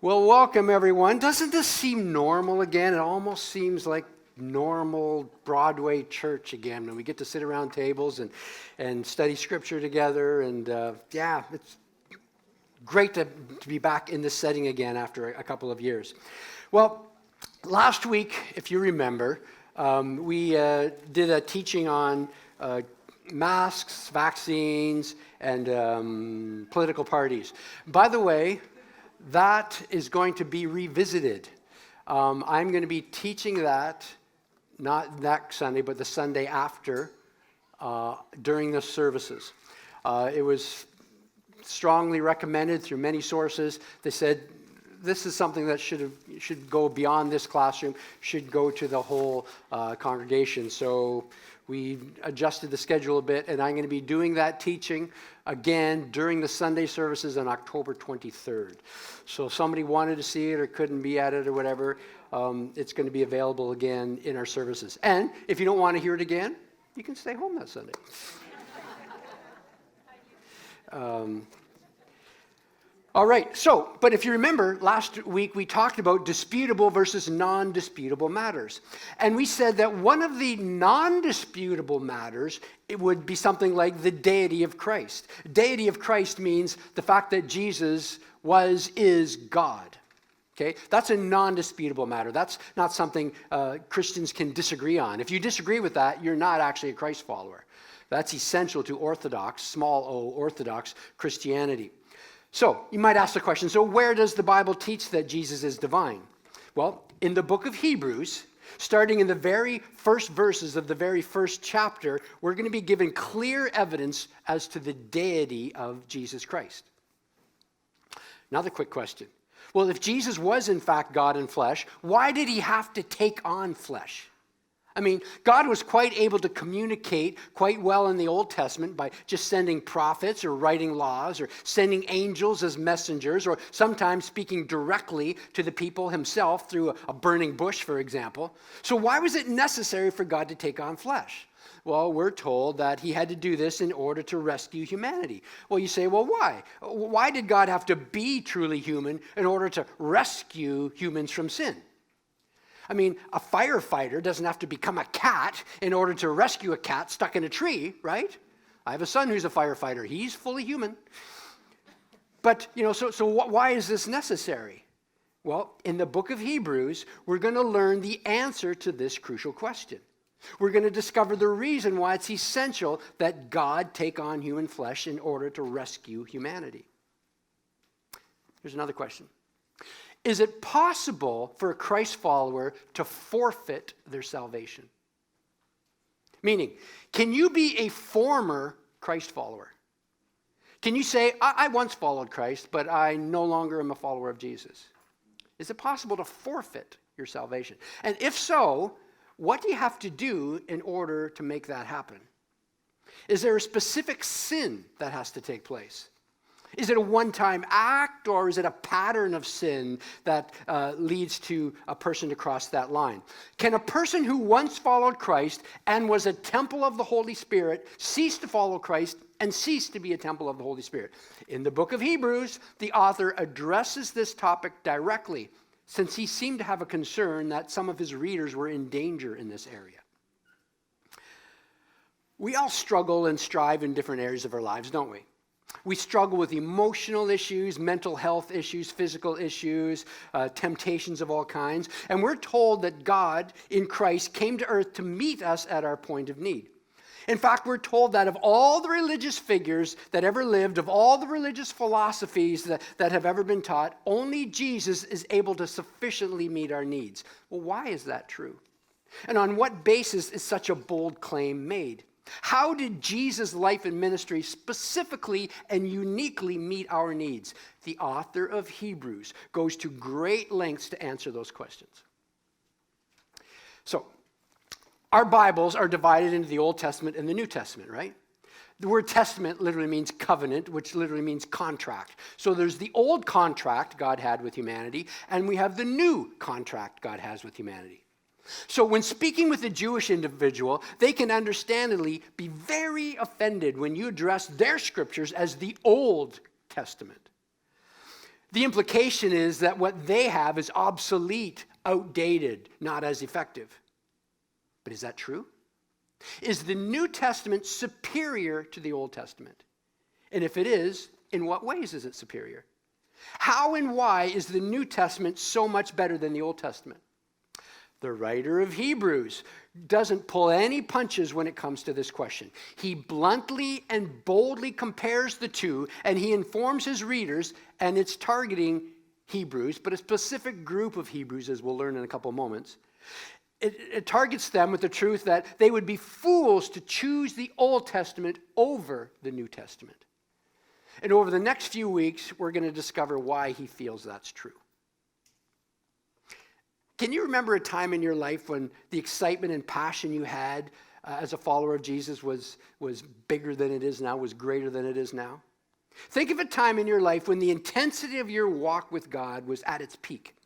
Well, welcome everyone. Doesn't this seem normal again? It almost seems like normal Broadway church again when we get to sit around tables and study scripture together. And it's great to be back in this setting again after a couple of years. Well, last week, if you remember, we did a teaching on masks, vaccines, and political parties. By the way, that is going to be revisited. I'm going to be teaching that, not next Sunday, but the Sunday after, during the services. It was strongly recommended through many sources. They said, this is something that should go beyond this classroom, should go to the whole congregation. So we adjusted the schedule a bit, and I'm going to be doing that teaching again during the Sunday services on October 23rd. So if somebody wanted to see it or couldn't be at it or whatever, it's going to be available again in our services. And if you don't want to hear it again, you can stay home that Sunday. All right, but if you remember, last week we talked about disputable versus non-disputable matters. And we said that one of the non-disputable matters, it would be something like the deity of Christ. Deity of Christ means the fact that Jesus is God. Okay, that's a non-disputable matter. That's not something Christians can disagree on. If you disagree with that, you're not actually a Christ follower. That's essential to Orthodox, small o, Orthodox Christianity. So, you might ask the question, so where does the Bible teach that Jesus is divine? Well, in the book of Hebrews, starting in the very first verses of the very first chapter, we're going to be given clear evidence as to the deity of Jesus Christ. Another quick question. Well, if Jesus was in fact God in flesh, why did he have to take on flesh? I mean, God was quite able to communicate quite well in the Old Testament by just sending prophets or writing laws or sending angels as messengers or sometimes speaking directly to the people himself through a burning bush, for example. So why was it necessary for God to take on flesh? Well, we're told that he had to do this in order to rescue humanity. Well, you say, well, why? Why did God have to be truly human in order to rescue humans from sin? I mean, a firefighter doesn't have to become a cat in order to rescue a cat stuck in a tree, right? I have a son who's a firefighter. He's fully human. But, so why is this necessary? Well, in the book of Hebrews, we're going to learn the answer to this crucial question. We're going to discover the reason why it's essential that God take on human flesh in order to rescue humanity. Here's another question. Is it possible for a Christ follower to forfeit their salvation? Meaning, can you be a former Christ follower? Can you say, I once followed Christ, but I no longer am a follower of Jesus? Is it possible to forfeit your salvation? And if so, what do you have to do in order to make that happen? Is there a specific sin that has to take place? Is it a one-time act, or is it a pattern of sin that leads to a person to cross that line? Can a person who once followed Christ and was a temple of the Holy Spirit cease to follow Christ and cease to be a temple of the Holy Spirit? In the book of Hebrews, the author addresses this topic directly, since he seemed to have a concern that some of his readers were in danger in this area. We all struggle and strive in different areas of our lives, don't we? We struggle with emotional issues, mental health issues, physical issues, temptations of all kinds. And we're told that God in Christ came to earth to meet us at our point of need. In fact, we're told that of all the religious figures that ever lived, of all the religious philosophies that have ever been taught, only Jesus is able to sufficiently meet our needs. Well, why is that true? And on what basis is such a bold claim made? How did Jesus' life and ministry specifically and uniquely meet our needs? The author of Hebrews goes to great lengths to answer those questions. So, our Bibles are divided into the Old Testament and the New Testament, right? The word testament literally means covenant, which literally means contract. So there's the old contract God had with humanity, and we have the new contract God has with humanity. So when speaking with a Jewish individual, they can understandably be very offended when you address their scriptures as the Old Testament. The implication is that what they have is obsolete, outdated, not as effective. But is that true? Is the New Testament superior to the Old Testament? And if it is, in what ways is it superior? How and why is the New Testament so much better than the Old Testament? The writer of Hebrews doesn't pull any punches when it comes to this question. He bluntly and boldly compares the two, and he informs his readers, and it's targeting Hebrews, but a specific group of Hebrews, as we'll learn in a couple of moments. It targets them with the truth that they would be fools to choose the Old Testament over the New Testament. And over the next few weeks, we're going to discover why he feels that's true. Can you remember a time in your life when the excitement and passion you had as a follower of Jesus was bigger than it is now, was greater than it is now? Think of a time in your life when the intensity of your walk with God was at its peak.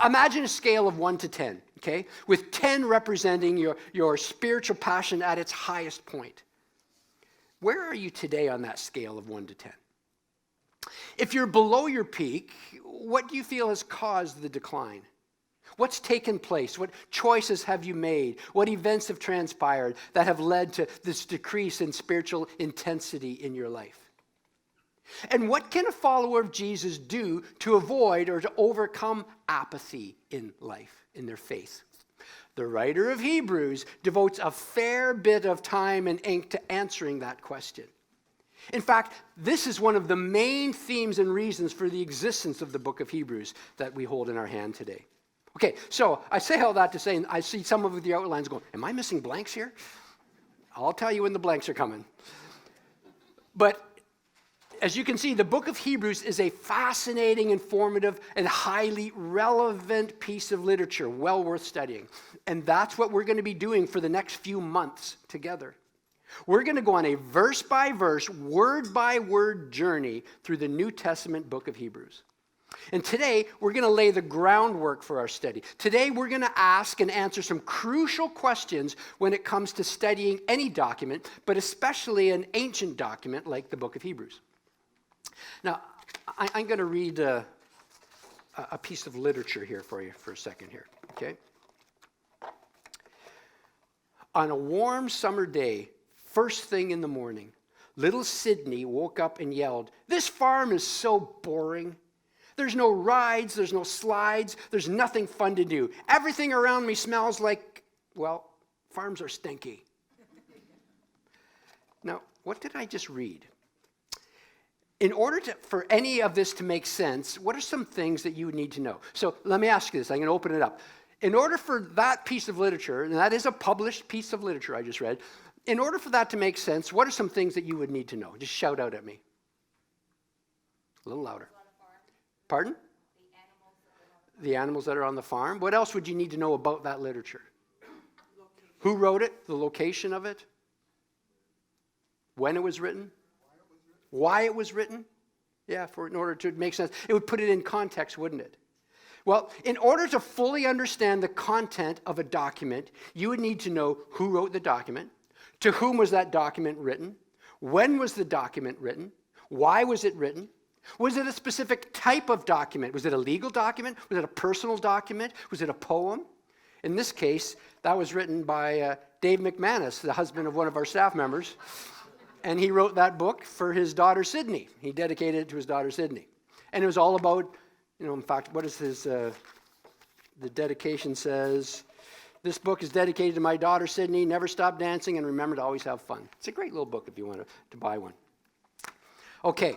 Imagine a scale of 1 to 10, okay? With 10 representing your spiritual passion at its highest point. Where are you today on that scale of 1 to 10? If you're below your peak, what do you feel has caused the decline? What's taken place? What choices have you made? What events have transpired that have led to this decrease in spiritual intensity in your life? And what can a follower of Jesus do to avoid or to overcome apathy in life, in their faith? The writer of Hebrews devotes a fair bit of time and ink to answering that question. In fact, this is one of the main themes and reasons for the existence of the book of Hebrews that we hold in our hand today. Okay, so I say all that to say, and I see some of the outlines going, am I missing blanks here? I'll tell you when the blanks are coming. But as you can see, the book of Hebrews is a fascinating, informative, and highly relevant piece of literature, well worth studying. And that's what we're going to be doing for the next few months together. We're going to go on a verse-by-verse, word-by-word journey through the New Testament book of Hebrews. And today, we're going to lay the groundwork for our study. Today, we're going to ask and answer some crucial questions when it comes to studying any document, but especially an ancient document like the book of Hebrews. Now, I'm going to read a piece of literature here for you for a second here, okay? On a warm summer day, first thing in the morning, little Sydney woke up and yelled, "This farm is so boring. There's no rides, there's no slides, there's nothing fun to do. Everything around me smells like, well, farms are stinky." Now, what did I just read? In order for any of this to make sense, what are some things that you would need to know? So let me ask you this. I'm going to open it up. In order for that piece of literature, and that is a published piece of literature I just read, in order for that to make sense, what are some things that you would need to know? Just shout out at me. A little louder. Pardon? The animals that are on the farm. What else would you need to know about that literature? Who wrote it? The location of it? When it was written? Why it was written? Yeah, in order to make sense. It would put it in context, wouldn't it? Well, in order to fully understand the content of a document, you would need to know who wrote the document, to whom was that document written, when was the document written, why was it written, was it a specific type of document? Was it a legal document? Was it a personal document? Was it a poem? In this case, that was written by Dave McManus, the husband of one of our staff members. And he wrote that book for his daughter, Sydney. He dedicated it to his daughter, Sydney. And it was all about, in fact, what is his, the dedication says, "This book is dedicated to my daughter, Sydney. Never stop dancing and remember to always have fun." It's a great little book if you want to buy one. Okay,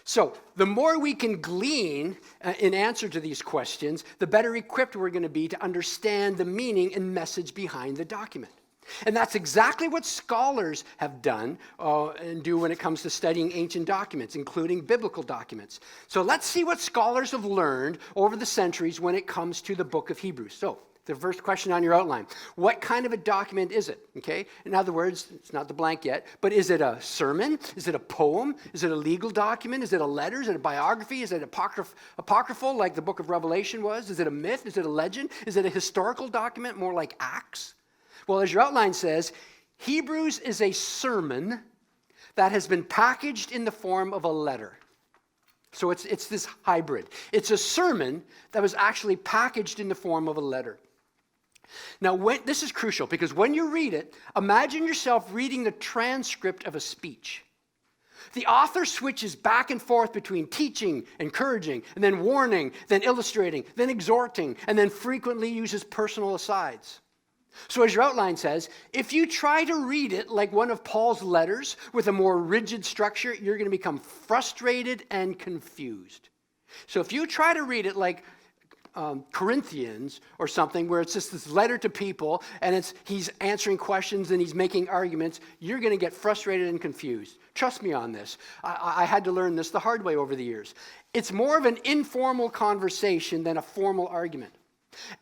so the more we can glean in answer to these questions, the better equipped we're going to be to understand the meaning and message behind the document. And that's exactly what scholars have done and do when it comes to studying ancient documents, including biblical documents. So let's see what scholars have learned over the centuries when it comes to the book of Hebrews. So the first question on your outline, what kind of a document is it? Okay. In other words, it's not the blank yet, but is it a sermon? Is it a poem? Is it a legal document? Is it a letter? Is it a biography? Is it apocryphal like the book of Revelation was? Is it a myth? Is it a legend? Is it a historical document more like Acts? Well, as your outline says, Hebrews is a sermon that has been packaged in the form of a letter. So it's this hybrid. It's a sermon that was actually packaged in the form of a letter. Now, this is crucial because when you read it, imagine yourself reading the transcript of a speech. The author switches back and forth between teaching, encouraging, and then warning, then illustrating, then exhorting, and then frequently uses personal asides. So as your outline says, if you try to read it like one of Paul's letters with a more rigid structure, you're going to become frustrated and confused. So if you try to read it like Corinthians or something, where it's just this letter to people and he's answering questions and he's making arguments, you're going to get frustrated and confused. Trust me on this. I had to learn this the hard way over the years. It's more of an informal conversation than a formal argument.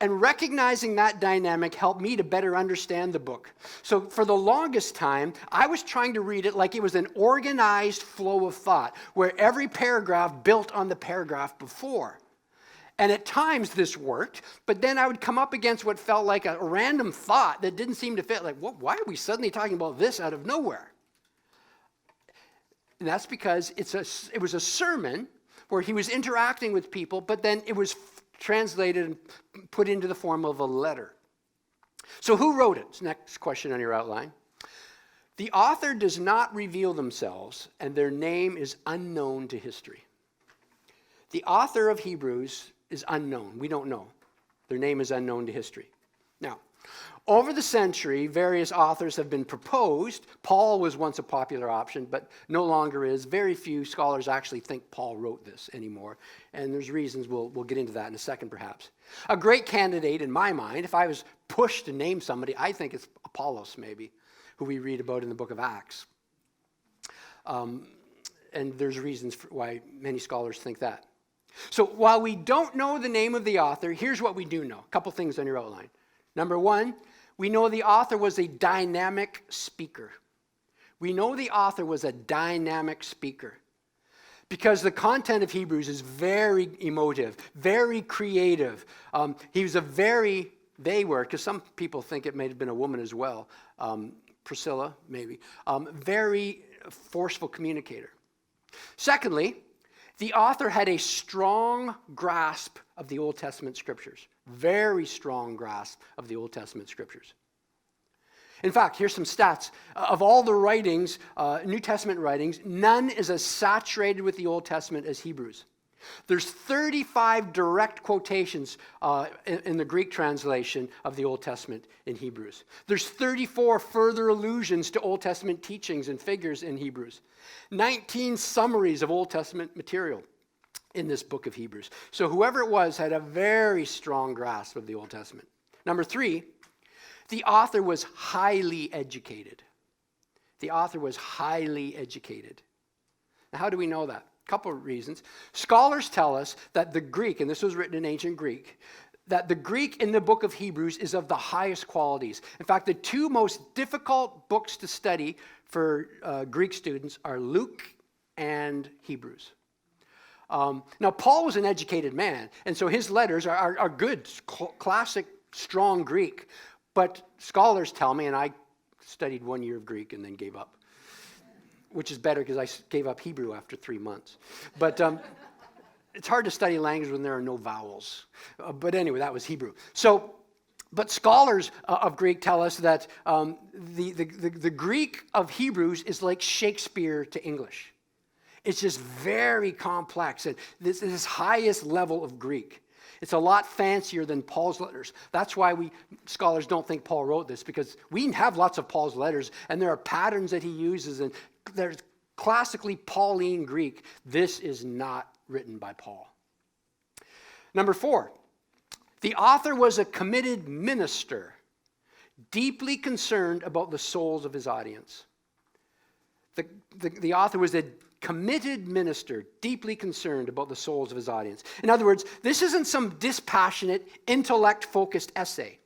And recognizing that dynamic helped me to better understand the book. So for the longest time, I was trying to read it like it was an organized flow of thought, where every paragraph built on the paragraph before. And at times this worked, but then I would come up against what felt like a random thought that didn't seem to fit. Like, why are we suddenly talking about this out of nowhere? And that's because it was a sermon where he was interacting with people, but then it was translated and put into the form of a letter. So who wrote it? Next question on your outline. The author does not reveal themselves, and their name is unknown to history. The author of Hebrews is unknown. We don't know. Their name is unknown to history. Now, over the century, various authors have been proposed. Paul was once a popular option, but no longer is. Very few scholars actually think Paul wrote this anymore. And there's reasons, we'll get into that in a second perhaps. A great candidate in my mind, if I was pushed to name somebody, I think it's Apollos maybe, who we read about in the book of Acts. And there's reasons for why many scholars think that. So while we don't know the name of the author, here's what we do know. A couple things on your outline. Number one, we know the author was a dynamic speaker. We know the author was a dynamic speaker because the content of Hebrews is very emotive, very creative. They were, because some people think it may have been a woman as well, Priscilla maybe, very forceful communicator. Secondly, the author had a strong grasp of the Old Testament scriptures. Very strong grasp of the Old Testament scriptures. In fact, here's some stats. Of all the writings, New Testament writings, none is as saturated with the Old Testament as Hebrews. There's 35 direct quotations in the Greek translation of the Old Testament in Hebrews. There's 34 further allusions to Old Testament teachings and figures in Hebrews. 19 summaries of Old Testament material in this book of Hebrews. So whoever it was had a very strong grasp of the Old Testament. Number three, the author was highly educated. The author was highly educated. Now, how do we know that? A couple of reasons. Scholars tell us that the Greek, and this was written in ancient Greek, that the Greek in the book of Hebrews is of the highest qualities. In fact, the two most difficult books to study for Greek students are Luke and Hebrews. Now, Paul was an educated man, and so his letters are good, classic, strong Greek. But scholars tell me, and I studied 1 year of Greek and then gave up, which is better because I gave up Hebrew after 3 months. But it's hard to study language when there are no vowels. But anyway, that was Hebrew. But scholars of Greek tell us that the Greek of Hebrews is like Shakespeare to English. It's just very complex, and this is his highest level of Greek. It's a lot fancier than Paul's letters. That's why scholars don't think Paul wrote this, because we have lots of Paul's letters, and there are patterns that he uses, and there's classically Pauline Greek. This is not written by Paul. Number four, the author was a committed minister, deeply concerned about the souls of his audience. The author was a committed minister, deeply concerned about the souls of his audience. In other words, this isn't some dispassionate, intellect-focused essay.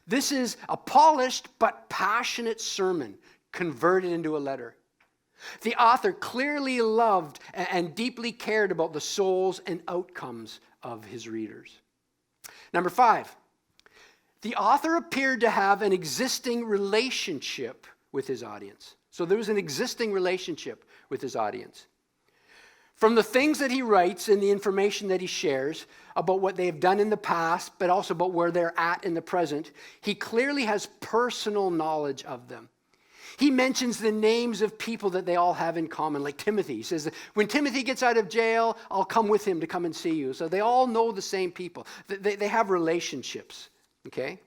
This is a polished but passionate sermon converted into a letter. The author clearly loved and deeply cared about the souls and outcomes of his readers. Number five, the author appeared to have an existing relationship with his audience. So there was an existing relationship with his audience. From the things that he writes and the information that he shares about what they have done in the past, but also about where they're at in the present, he clearly has personal knowledge of them. He mentions the names of people that they all have in common, like Timothy. He says, when Timothy gets out of jail, I'll come with him to come and see you. So they all know the same people. They have relationships, okay?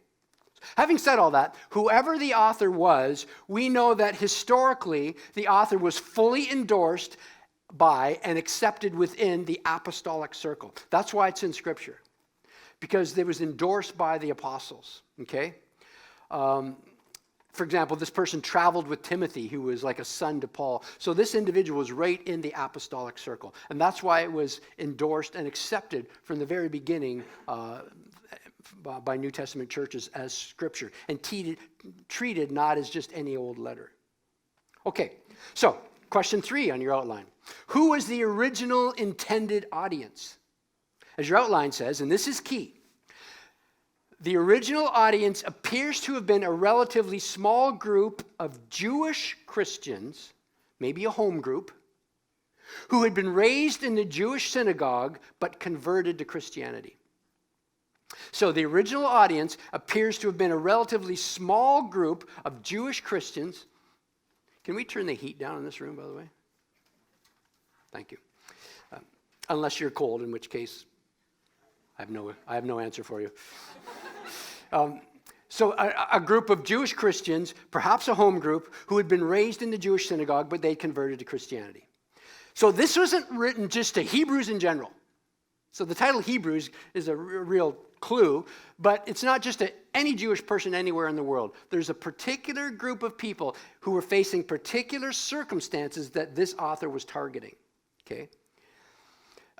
Having said all that, whoever the author was, we know that historically the author was fully endorsed by and accepted within the apostolic circle. That's why it's in Scripture, because it was endorsed by the apostles, okay? For example, this person traveled with Timothy, who was like a son to Paul. So this individual was right in the apostolic circle. And that's why it was endorsed and accepted from the very beginning by New Testament churches as Scripture, and treated not as just any old letter. Okay, so question 3 on your outline. Who was the original intended audience? As your outline says, and this is key, the original audience appears to have been a relatively small group of Jewish Christians, maybe a home group, who had been raised in the Jewish synagogue but converted to Christianity. So the original audience appears to have been a relatively small group of Jewish Christians. Can we turn the heat down in this room, by the way? Thank you. Unless you're cold, in which case I have no answer for you. So a group of Jewish Christians, perhaps a home group, who had been raised in the Jewish synagogue, but they converted to Christianity. So this wasn't written just to Hebrews in general. So the title Hebrews is a real clue, but it's not just to any Jewish person anywhere in the world. There's a particular group of people who were facing particular circumstances that this author was targeting, okay?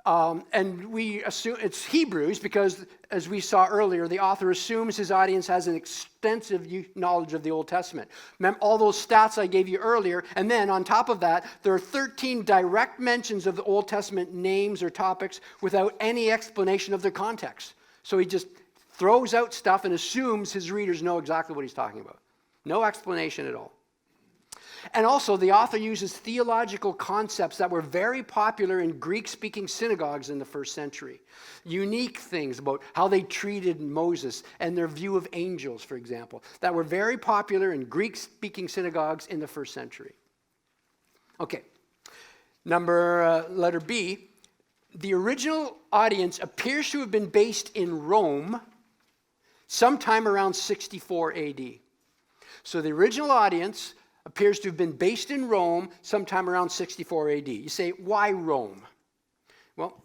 And we assume it's Hebrews because, as we saw earlier, the author assumes his audience has an extensive knowledge of the Old Testament. Remember all those stats I gave you earlier, and then on top of that, there are 13 direct mentions of the Old Testament names or topics without any explanation of their context. So he just throws out stuff and assumes his readers know exactly what he's talking about. No explanation at all. And also, the author uses theological concepts that were very popular in Greek-speaking synagogues in the first century. Unique things about how they treated Moses and their view of angels, for example, that were very popular in Greek-speaking synagogues in the first century. Okay, letter B. The original audience appears to have been based in Rome sometime around 64 AD. So the original audience appears to have been based in Rome sometime around 64 AD. You say, why Rome? Well,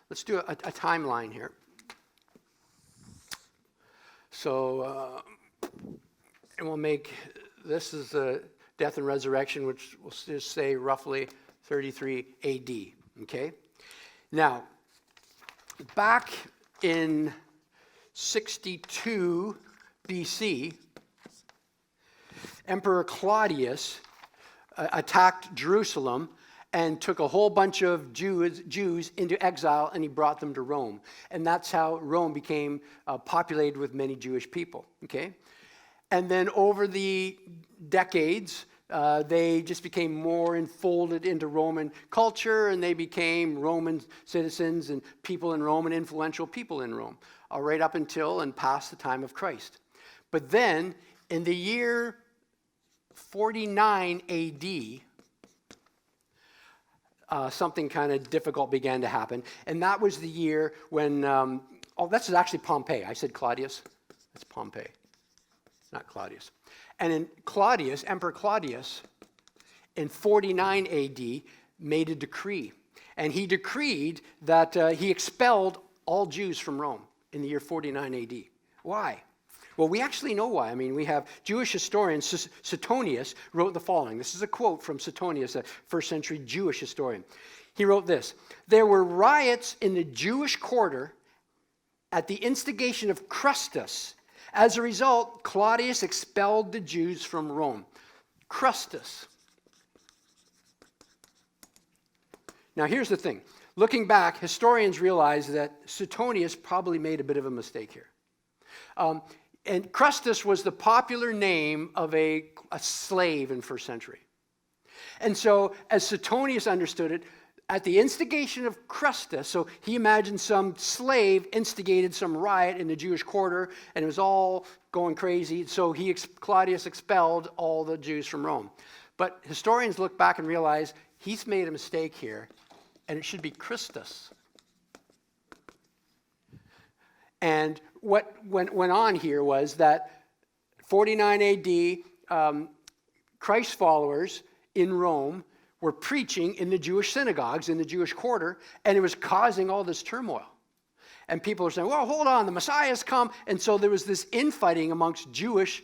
let's do a timeline here. So, and we'll make, this is the death and resurrection, which we'll just say roughly 33 AD, okay? Now, back in 62 BC, Emperor Claudius attacked Jerusalem and took a whole bunch of Jews into exile, and he brought them to Rome. And that's how Rome became populated with many Jewish people, okay? And then over the decades, they just became more enfolded into Roman culture, and they became Roman citizens and people in Rome and influential people in Rome, right up until and past the time of Christ. But then, in the year 49 AD, something kind of difficult began to happen. And that was the year when, this is actually Pompey. I said Claudius. It's Pompey, not Claudius. And in Emperor Claudius, in 49 AD, made a decree. And he decreed that he expelled all Jews from Rome in the year 49 AD. Why? Well, we actually know why. I mean, we have Jewish historian Suetonius wrote the following. This is a quote from Suetonius, a first century Jewish historian. He wrote this: "There were riots in the Jewish quarter at the instigation of Crustus. As a result, Claudius expelled the Jews from Rome." Crustus. Now, here's the thing. Looking back, historians realize that Suetonius probably made a bit of a mistake here. And Crustus was the popular name of a slave in first century. And so, as Suetonius understood it, at the instigation of Christus, so he imagined some slave instigated some riot in the Jewish quarter, and it was all going crazy, so Claudius expelled all the Jews from Rome. But historians look back and realize he's made a mistake here, and it should be Christus. And what went on here was that 49 AD, Christ followers in Rome were preaching in the Jewish synagogues, in the Jewish quarter, and it was causing all this turmoil. And people are saying, well, hold on, the Messiah's come. And so there was this infighting amongst Jewish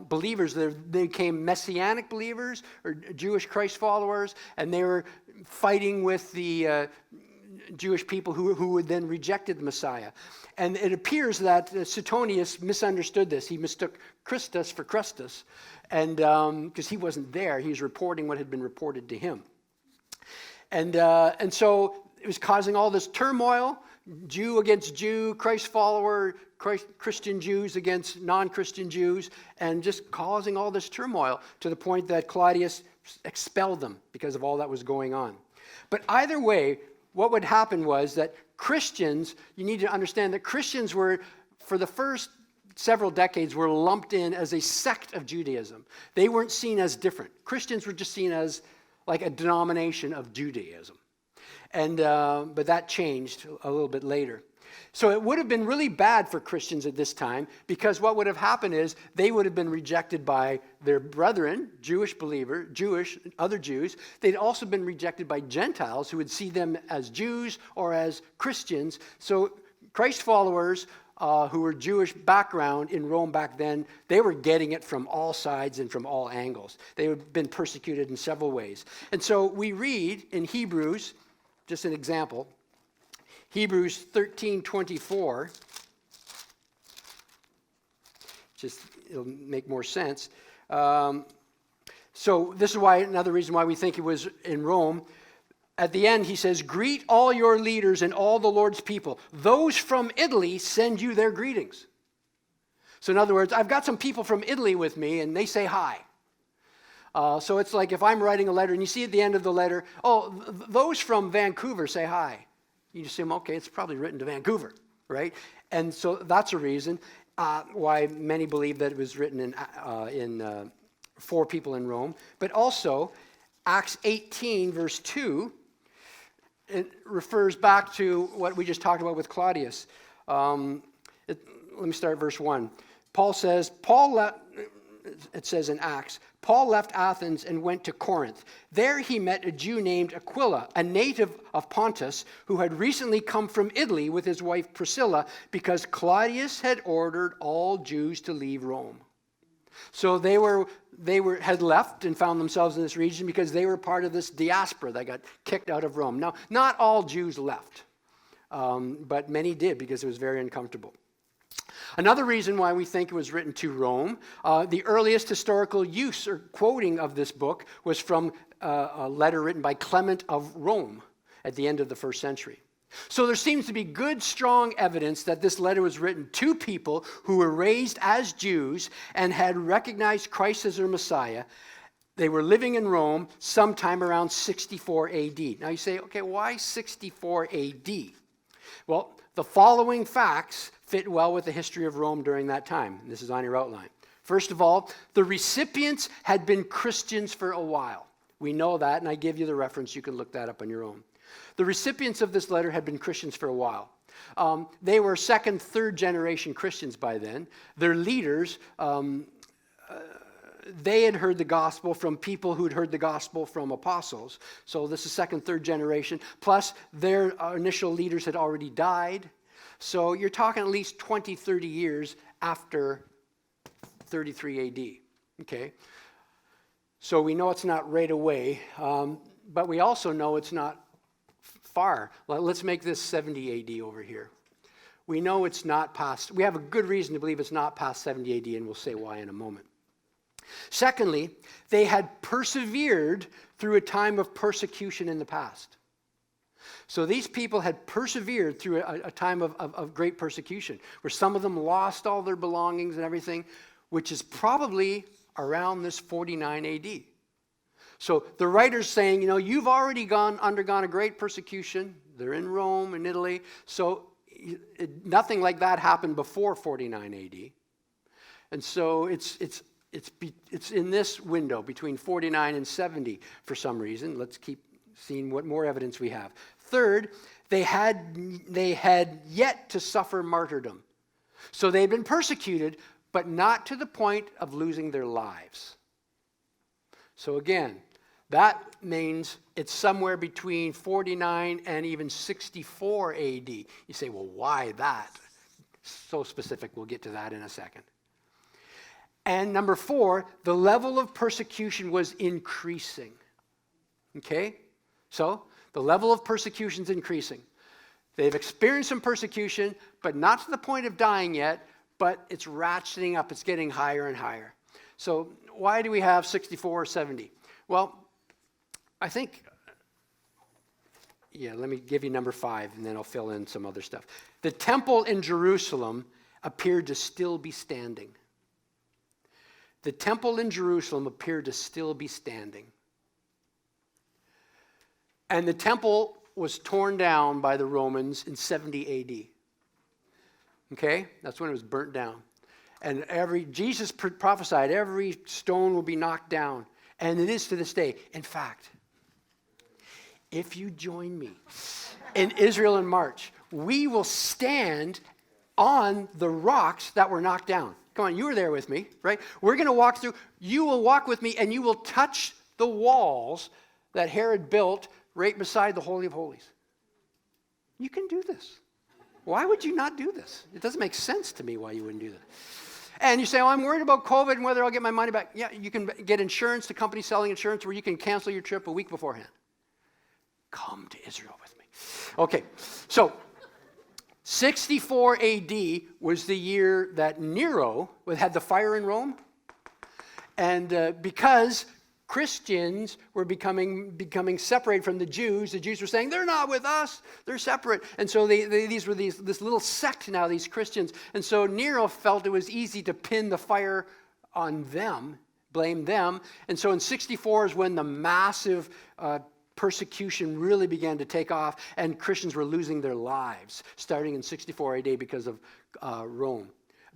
believers. They became Messianic believers or Jewish Christ followers, and they were fighting with the Jewish people who had then rejected the Messiah. And it appears that Suetonius misunderstood this. He mistook Christus for Christus, and because he wasn't there, he was reporting what had been reported to him. And so it was causing all this turmoil, Jew against Jew, Christ follower, Christian Jews against non-Christian Jews, and just causing all this turmoil to the point that Claudius expelled them because of all that was going on. But either way, what would happen was that Christians, you need to understand that Christians were, for the first several decades, were lumped in as a sect of Judaism. They weren't seen as different. Christians were just seen as like a denomination of Judaism. And but that changed a little bit later. So it would have been really bad for Christians at this time, because what would have happened is they would have been rejected by their brethren, other Jews. They'd also been rejected by Gentiles who would see them as Jews or as Christians. So Christ followers who were Jewish background in Rome back then, they were getting it from all sides and from all angles. They had been persecuted in several ways. And so we read in Hebrews, just an example, Hebrews 13:24, it'll make more sense. So this is why, another reason why we think it was in Rome. At the end, he says, greet all your leaders and all the Lord's people. Those from Italy send you their greetings. So in other words, I've got some people from Italy with me, and they say hi. So it's like if I'm writing a letter, and you see at the end of the letter, those from Vancouver say hi. You assume, okay, it's probably written to Vancouver, right? And so that's a reason why many believe that it was written for people in Rome. But also, Acts 18, verse 2, it refers back to what we just talked about with Claudius. Let me start at verse 1. It says in Acts, Paul left Athens and went to Corinth. There he met a Jew named Aquila, a native of Pontus, who had recently come from Italy with his wife Priscilla, because Claudius had ordered all Jews to leave Rome. So they had left and found themselves in this region because they were part of this diaspora that got kicked out of Rome. Now, not all Jews left, but many did because it was very uncomfortable. Another reason why we think it was written to Rome, the earliest historical use or quoting of this book was from a letter written by Clement of Rome at the end of the first century. So there seems to be good, strong evidence that this letter was written to people who were raised as Jews and had recognized Christ as their Messiah. They were living in Rome sometime around 64 AD. Now you say, okay, why 64 AD? Well, the following facts fit well with the history of Rome during that time. This is on your outline. First of all, the recipients had been Christians for a while. We know that, and I give you the reference. You can look that up on your own. The recipients of this letter had been Christians for a while. They were second, third generation Christians by then. Their leaders, they had heard the gospel from people who'd heard the gospel from apostles. So this is second, third generation. Plus, their initial leaders had already died. So you're talking at least 20, 30 years after 33 AD. Okay? So we know it's not right away, but we also know it's not far. Let's make this 70 AD over here. We know it's not past, we have a good reason to believe it's not past 70 AD, and we'll say why in a moment. Secondly, they had persevered through a time of persecution in the past. So these people had persevered through a time of great persecution, where some of them lost all their belongings and everything, which is probably around this 49 AD. So the writer's saying, you've already undergone a great persecution. They're in Rome, in Italy. So nothing like that happened before 49 AD. And so it's in this window between 49 and 70 for some reason. Let's keep seeing what more evidence we have. Third, they had yet to suffer martyrdom. So they'd been persecuted, but not to the point of losing their lives. So again, that means it's somewhere between 49 and even 64 AD. You say, well, why that? So specific, we'll get to that in a second. And number 4, the level of persecution was increasing. Okay? So, the level of persecution is increasing. They've experienced some persecution, but not to the point of dying yet, but it's ratcheting up. It's getting higher and higher. So, why do we have 64 or 70? Well, I think, let me give you number 5, and then I'll fill in some other stuff. The temple in Jerusalem appeared to still be standing. The temple in Jerusalem appeared to still be standing. And the temple was torn down by the Romans in 70 AD. Okay? That's when it was burnt down. And Jesus prophesied every stone will be knocked down. And it is to this day. In fact, if you join me in Israel in March, we will stand on the rocks that were knocked down. Come on, you were there with me, right? We're going to walk through. You will walk with me, and you will touch the walls that Herod built right beside the Holy of Holies. You can do this. Why would you not do this? It doesn't make sense to me why you wouldn't do that. And you say, I'm worried about COVID and whether I'll get my money back. Yeah, you can get insurance, the company selling insurance, where you can cancel your trip a week beforehand. Come to Israel with me. Okay, so 64 AD was the year that Nero had the fire in Rome. And because Christians were becoming separated from the Jews were saying, they're not with us, they're separate. And so these were this little sect now, these Christians. And so Nero felt it was easy to pin the fire on them, blame them. And so in 64 is when the massive persecution really began to take off, and Christians were losing their lives, starting in 64 AD because of Rome,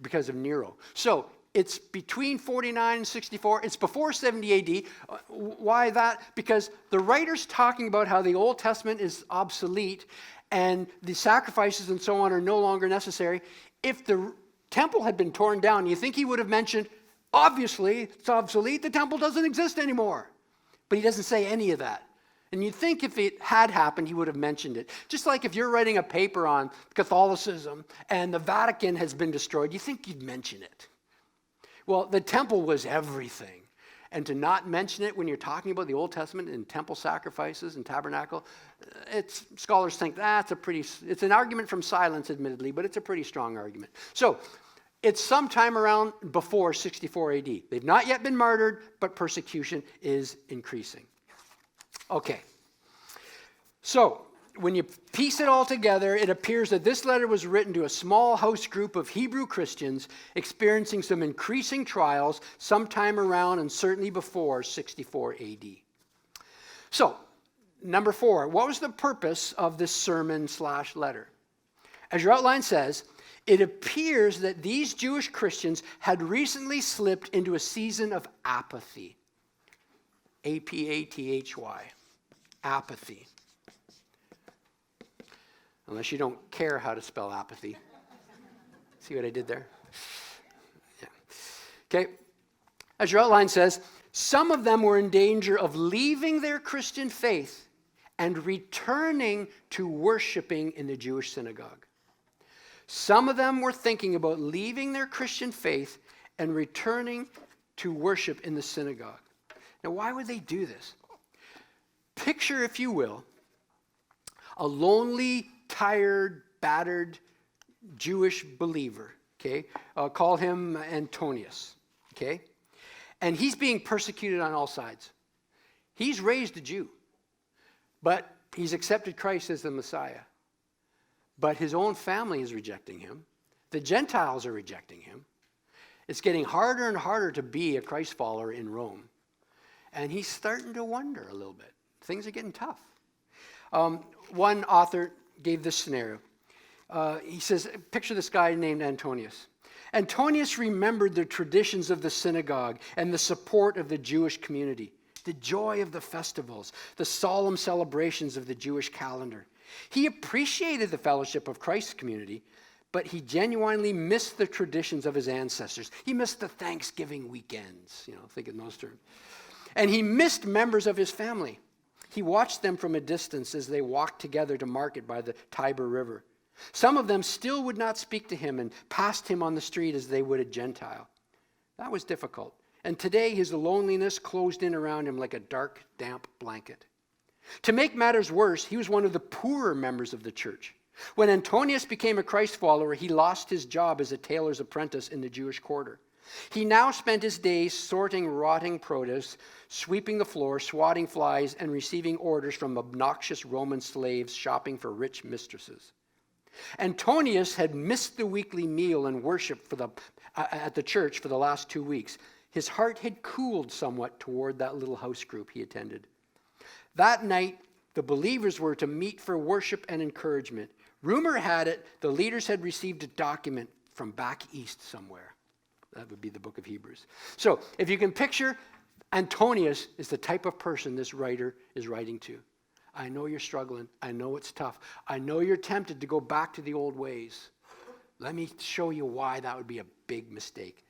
because of Nero. So it's between 49 and 64. It's before 70 AD. Why that? Because the writer's talking about how the Old Testament is obsolete and the sacrifices and so on are no longer necessary. If the temple had been torn down, you think he would have mentioned, obviously, it's obsolete, the temple doesn't exist anymore. But he doesn't say any of that. And you'd think if it had happened, he would have mentioned it. Just like if you're writing a paper on Catholicism and the Vatican has been destroyed, you think you'd mention it. Well, the temple was everything. And to not mention it when you're talking about the Old Testament and temple sacrifices and tabernacle, scholars think it's an argument from silence, admittedly, but it's a pretty strong argument. So it's sometime around before 64 AD. They've not yet been martyred, but persecution is increasing. Okay, so when you piece it all together, it appears that this letter was written to a small host group of Hebrew Christians experiencing some increasing trials sometime around and certainly before 64 AD. So, number 4, what was the purpose of this sermon/letter? As your outline says, it appears that these Jewish Christians had recently slipped into a season of apathy. A-P-A-T-H-Y. Apathy. Unless you don't care how to spell apathy. See what I did there? Yeah. Okay. As your outline says, some of them were in danger of leaving their Christian faith and returning to worshiping in the Jewish synagogue. Some of them were thinking about leaving their Christian faith and returning to worship in the synagogue. Now, why would they do this? Picture, if you will, a lonely, tired, battered Jewish believer, okay? Call him Antonius, okay? And he's being persecuted on all sides. He's raised a Jew, but he's accepted Christ as the Messiah. But his own family is rejecting him. The Gentiles are rejecting him. It's getting harder and harder to be a Christ follower in Rome. And he's starting to wonder a little bit. Things are getting tough. One author gave this scenario. He says, picture this guy named Antonius. Antonius remembered the traditions of the synagogue and the support of the Jewish community, the joy of the festivals, the solemn celebrations of the Jewish calendar. He appreciated the fellowship of Christ's community, but he genuinely missed the traditions of his ancestors. He missed the Thanksgiving weekends, think in those terms. And he missed members of his family. He watched them from a distance as they walked together to market by the Tiber River. Some of them still would not speak to him and passed him on the street as they would a Gentile. That was difficult. And today his loneliness closed in around him like a dark, damp blanket. To make matters worse, he was one of the poorer members of the church. When Antonius became a Christ follower, he lost his job as a tailor's apprentice in the Jewish quarter. He now spent his days sorting rotting produce, sweeping the floor, swatting flies, and receiving orders from obnoxious Roman slaves shopping for rich mistresses. Antonius had missed the weekly meal and worship at the church for the last 2 weeks. His heart had cooled somewhat toward that little house group he attended. That night, the believers were to meet for worship and encouragement. Rumor had it the leaders had received a document from back east somewhere. That would be the book of Hebrews. So, if you can picture, Antonius is the type of person this writer is writing to. I know you're struggling. I know it's tough. I know you're tempted to go back to the old ways. Let me show you why that would be a big mistake.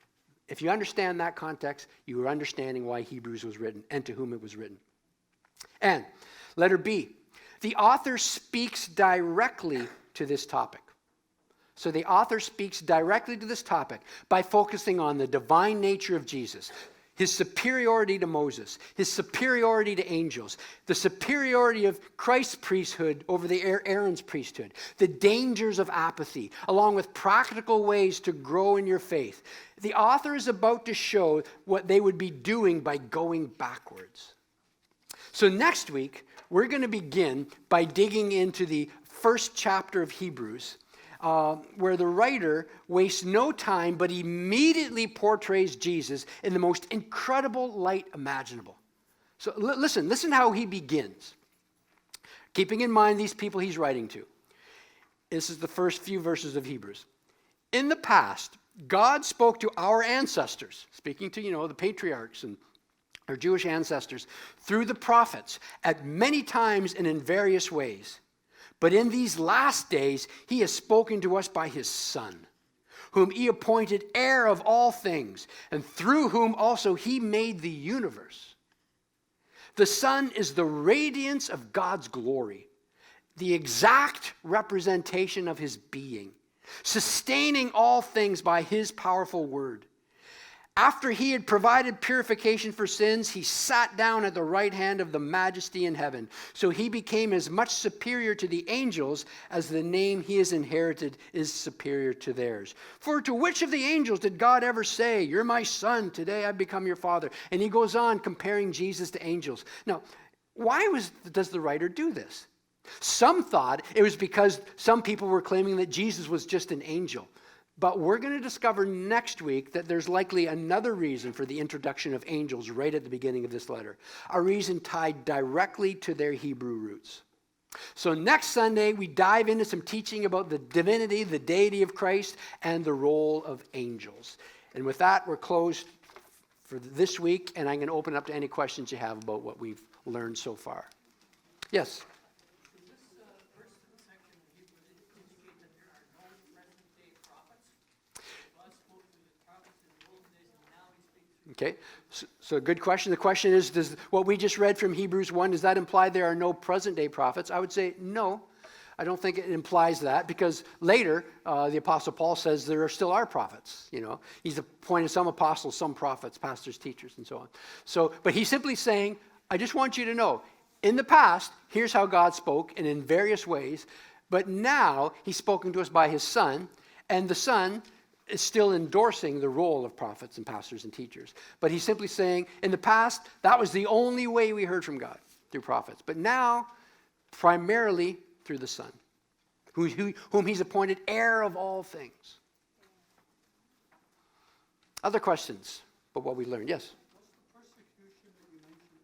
If you understand that context, you are understanding why Hebrews was written and to whom it was written. And letter B, the author speaks directly to this topic. So the author speaks directly to this topic by focusing on the divine nature of Jesus, his superiority to Moses, his superiority to angels, the superiority of Christ's priesthood over the Aaron's priesthood, the dangers of apathy, along with practical ways to grow in your faith. The author is about to show what they would be doing by going backwards. So next week, we're going to begin by digging into the first chapter of Hebrews, where the writer wastes no time but immediately portrays Jesus in the most incredible light imaginable. So listen how he begins. Keeping in mind these people he's writing to. This is the first few verses of Hebrews. In the past, God spoke to our ancestors, speaking to, the patriarchs and our Jewish ancestors, through the prophets at many times and in various ways. But in these last days, he has spoken to us by his Son, whom he appointed heir of all things, and through whom also he made the universe. The Son is the radiance of God's glory, the exact representation of his being, sustaining all things by his powerful word. After he had provided purification for sins, he sat down at the right hand of the majesty in heaven. So he became as much superior to the angels as the name he has inherited is superior to theirs. For to which of the angels did God ever say, "You're my son, today I've become your father"? And he goes on comparing Jesus to angels. Now, why does the writer do this? Some thought it was because some people were claiming that Jesus was just an angel. But we're going to discover next week that there's likely another reason for the introduction of angels right at the beginning of this letter. A reason tied directly to their Hebrew roots. So next Sunday, we dive into some teaching about the divinity, the deity of Christ, and the role of angels. And with that, we're closed for this week, and I'm going to open up to any questions you have about what we've learned so far. Yes? Okay, so good question. The question is, does what we just read from Hebrews 1, does that imply there are no present-day prophets? I would say no. I don't think it implies that, because later the Apostle Paul says there still are prophets. He's appointed some apostles, some prophets, pastors, teachers, and so on. But he's simply saying, I just want you to know, in the past, here's how God spoke, and in various ways. But now he's spoken to us by his Son, and the Son is still endorsing the role of prophets and pastors and teachers. But he's simply saying, in the past, that was the only way we heard from God, through prophets. But now, primarily through the Son, whom he's appointed heir of all things. Other questions about what we learned? Yes? What's the persecution that you mentioned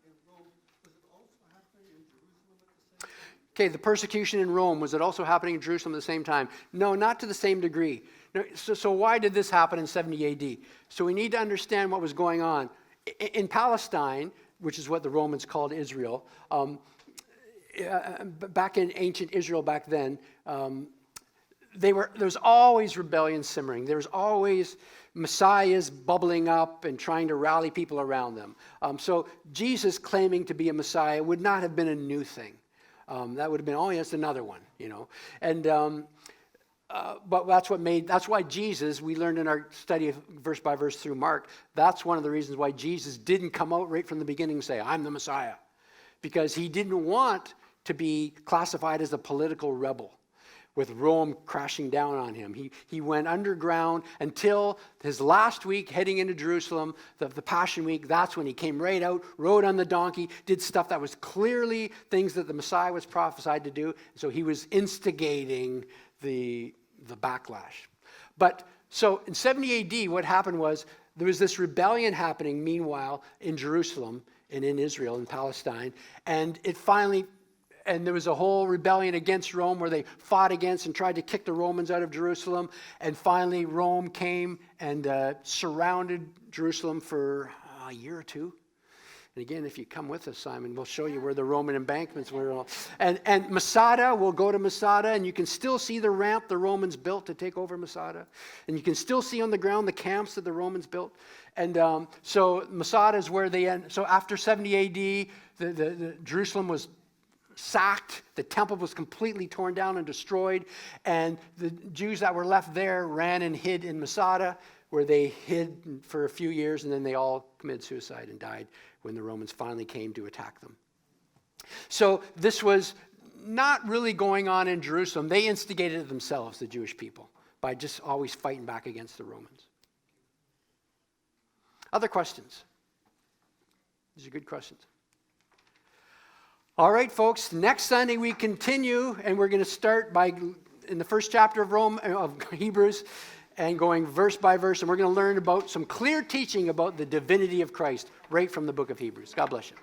Okay, the persecution in Rome, was it also happening in Jerusalem at the same time? No, not to the same degree. No, so why did this happen in 70 AD? So we need to understand what was going on. In Palestine, which is what the Romans called Israel, back in ancient Israel back then, there was always rebellion simmering. There was always messiahs bubbling up and trying to rally people around them. So Jesus claiming to be a messiah would not have been a new thing. That would have been, oh, yes, another one, you know. And but that's why Jesus, we learned in our study of verse by verse through Mark, that's one of the reasons why Jesus didn't come out right from the beginning and say, I'm the Messiah. Because he didn't want to be classified as a political rebel with Rome crashing down on him. He went underground until his last week heading into Jerusalem, the Passion Week. That's when he came right out, rode on the donkey, did stuff that was clearly things that the Messiah was prophesied to do. So he was instigating the backlash. But so in 70 AD, what happened was there was this rebellion happening meanwhile in Jerusalem and in Israel and Palestine. And there was a whole rebellion against Rome where they fought against and tried to kick the Romans out of Jerusalem. And finally, Rome came and surrounded Jerusalem for a year or two. And again, if you come with us, Simon, we'll show you where the Roman embankments were. And Masada, we'll go to Masada, and you can still see the ramp the Romans built to take over Masada. And you can still see on the ground the camps that the Romans built. And so Masada is where they end. So after 70 AD, the Jerusalem was sacked. The temple was completely torn down and destroyed. And the Jews that were left there ran and hid in Masada, where they hid for a few years, and then they all committed suicide and died when the Romans finally came to attack them. So this was not really going on in Jerusalem. They instigated it themselves, the Jewish people, by just always fighting back against the Romans. Other questions? These are good questions. All right, folks, next Sunday we continue, and we're going to start in the first chapter of Hebrews, and going verse by verse, and we're going to learn about some clear teaching about the divinity of Christ right from the book of Hebrews. God bless you.